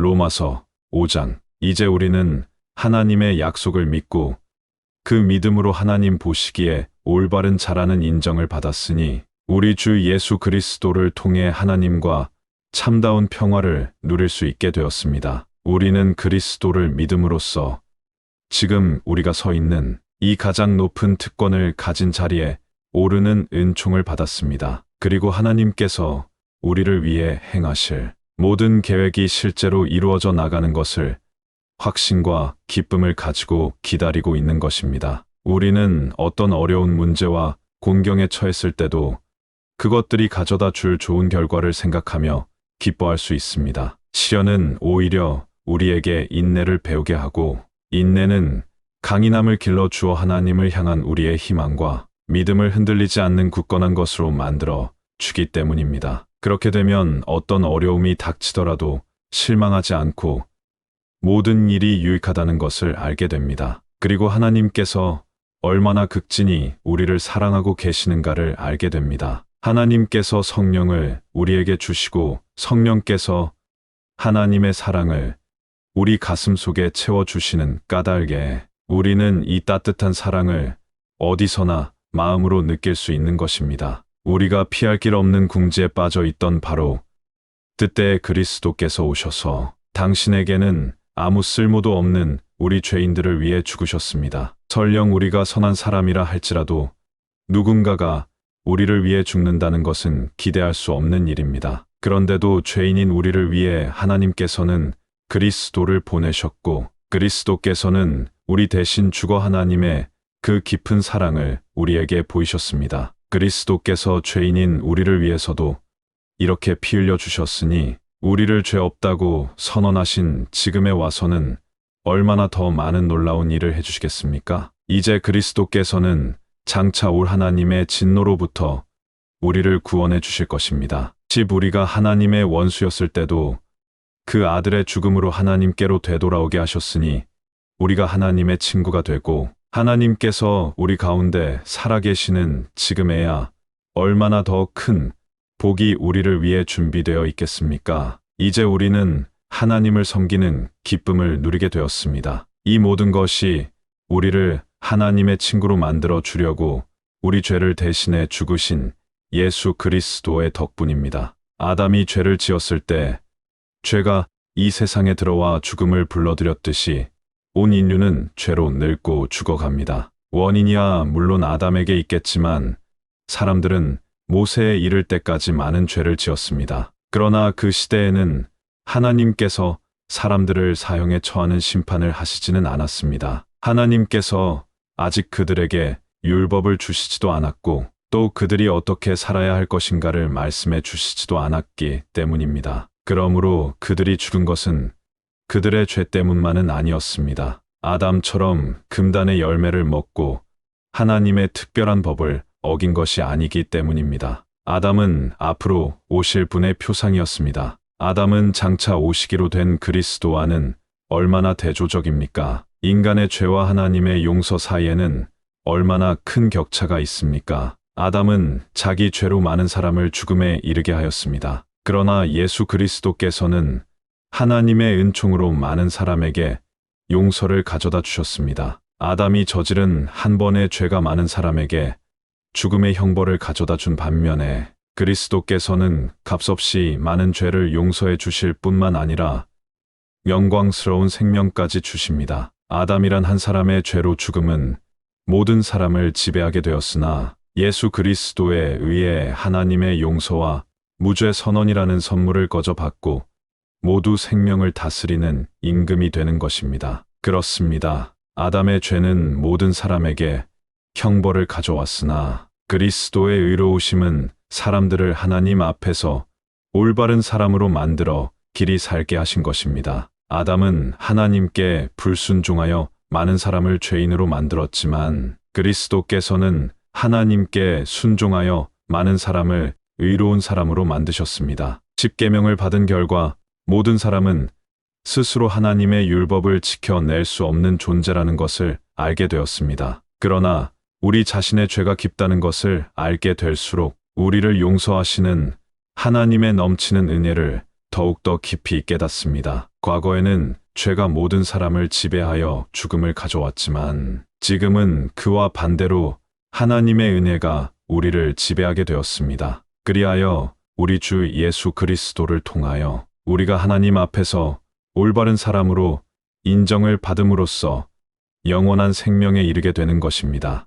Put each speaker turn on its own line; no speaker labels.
로마서 5장. 이제 우리는 하나님의 약속을 믿고 그 믿음으로 하나님 보시기에 올바른 자라는 인정을 받았으니 우리 주 예수 그리스도를 통해 하나님과 참다운 평화를 누릴 수 있게 되었습니다. 우리는 그리스도를 믿음으로써 지금 우리가 서 있는 이 가장 높은 특권을 가진 자리에 오르는 은총을 받았습니다. 그리고 하나님께서 우리를 위해 행하실 모든 계획이 실제로 이루어져 나가는 것을 확신과 기쁨을 가지고 기다리고 있는 것입니다. 우리는 어떤 어려운 문제와 곤경에 처했을 때도 그것들이 가져다 줄 좋은 결과를 생각하며 기뻐할 수 있습니다. 시련은 오히려 우리에게 인내를 배우게 하고, 인내는 강인함을 길러 주어 하나님을 향한 우리의 희망과 믿음을 흔들리지 않는 굳건한 것으로 만들어 주기 때문입니다. 그렇게 되면 어떤 어려움이 닥치더라도 실망하지 않고 모든 일이 유익하다는 것을 알게 됩니다. 그리고 하나님께서 얼마나 극진히 우리를 사랑하고 계시는가를 알게 됩니다. 하나님께서 성령을 우리에게 주시고 성령께서 하나님의 사랑을 우리 가슴 속에 채워주시는 까닭에 우리는 이 따뜻한 사랑을 어디서나 마음으로 느낄 수 있는 것입니다. 우리가 피할 길 없는 궁지에 빠져 있던 바로 그때에 그리스도께서 오셔서 당신에게는 아무 쓸모도 없는 우리 죄인들을 위해 죽으셨습니다. 설령 우리가 선한 사람이라 할지라도 누군가가 우리를 위해 죽는다는 것은 기대할 수 없는 일입니다. 그런데도 죄인인 우리를 위해 하나님께서는 그리스도를 보내셨고 그리스도께서는 우리 대신 죽어 하나님의 그 깊은 사랑을 우리에게 보이셨습니다. 그리스도께서 죄인인 우리를 위해서도 이렇게 피 흘려 주셨으니 우리를 죄 없다고 선언하신 지금에 와서는 얼마나 더 많은 놀라운 일을 해주시겠습니까? 이제 그리스도께서는 장차 올 하나님의 진노로부터 우리를 구원해 주실 것입니다. 우리가 하나님의 원수였을 때도 그 아들의 죽음으로 하나님께로 되돌아오게 하셨으니 우리가 하나님의 친구가 되고 하나님께서 우리 가운데 살아계시는 지금에야 얼마나 더 큰 복이 우리를 위해 준비되어 있겠습니까? 이제 우리는 하나님을 섬기는 기쁨을 누리게 되었습니다. 이 모든 것이 우리를 하나님의 친구로 만들어 주려고 우리 죄를 대신해 죽으신 예수 그리스도의 덕분입니다. 아담이 죄를 지었을 때 죄가 이 세상에 들어와 죽음을 불러들였듯이 온 인류는 죄로 늙고 죽어갑니다. 원인이야 물론 아담에게 있겠지만 사람들은 모세에 이를 때까지 많은 죄를 지었습니다. 그러나 그 시대에는 하나님께서 사람들을 사형에 처하는 심판을 하시지는 않았습니다. 하나님께서 아직 그들에게 율법을 주시지도 않았고 또 그들이 어떻게 살아야 할 것인가를 말씀해 주시지도 않았기 때문입니다. 그러므로 그들이 죽은 것은 그들의 죄 때문만은 아니었습니다. 아담처럼 금단의 열매를 먹고 하나님의 특별한 법을 어긴 것이 아니기 때문입니다. 아담은 앞으로 오실 분의 표상이었습니다. 아담은 장차 오시기로 된 그리스도와는 얼마나 대조적입니까? 인간의 죄와 하나님의 용서 사이에는 얼마나 큰 격차가 있습니까? 아담은 자기 죄로 많은 사람을 죽음에 이르게 하였습니다. 그러나 예수 그리스도께서는 하나님의 은총으로 많은 사람에게 용서를 가져다 주셨습니다. 아담이 저지른 한 번의 죄가 많은 사람에게 죽음의 형벌을 가져다 준 반면에 그리스도께서는 값없이 많은 죄를 용서해 주실 뿐만 아니라 영광스러운 생명까지 주십니다. 아담이란 한 사람의 죄로 죽음은 모든 사람을 지배하게 되었으나 예수 그리스도에 의해 하나님의 용서와 무죄 선언이라는 선물을 거저 받고 모두 생명을 다스리는 임금이 되는 것입니다. 그렇습니다. 아담의 죄는 모든 사람에게 형벌을 가져왔으나 그리스도의 의로우심은 사람들을 하나님 앞에서 올바른 사람으로 만들어 길이 살게 하신 것입니다. 아담은 하나님께 불순종하여 많은 사람을 죄인으로 만들었지만 그리스도께서는 하나님께 순종하여 많은 사람을 의로운 사람으로 만드셨습니다. 십계명을 받은 결과 모든 사람은 스스로 하나님의 율법을 지켜낼 수 없는 존재라는 것을 알게 되었습니다. 그러나 우리 자신의 죄가 깊다는 것을 알게 될수록 우리를 용서하시는 하나님의 넘치는 은혜를 더욱더 깊이 깨닫습니다. 과거에는 죄가 모든 사람을 지배하여 죽음을 가져왔지만 지금은 그와 반대로 하나님의 은혜가 우리를 지배하게 되었습니다. 그리하여 우리 주 예수 그리스도를 통하여 우리가 하나님 앞에서 올바른 사람으로 인정을 받음으로써 영원한 생명에 이르게 되는 것입니다.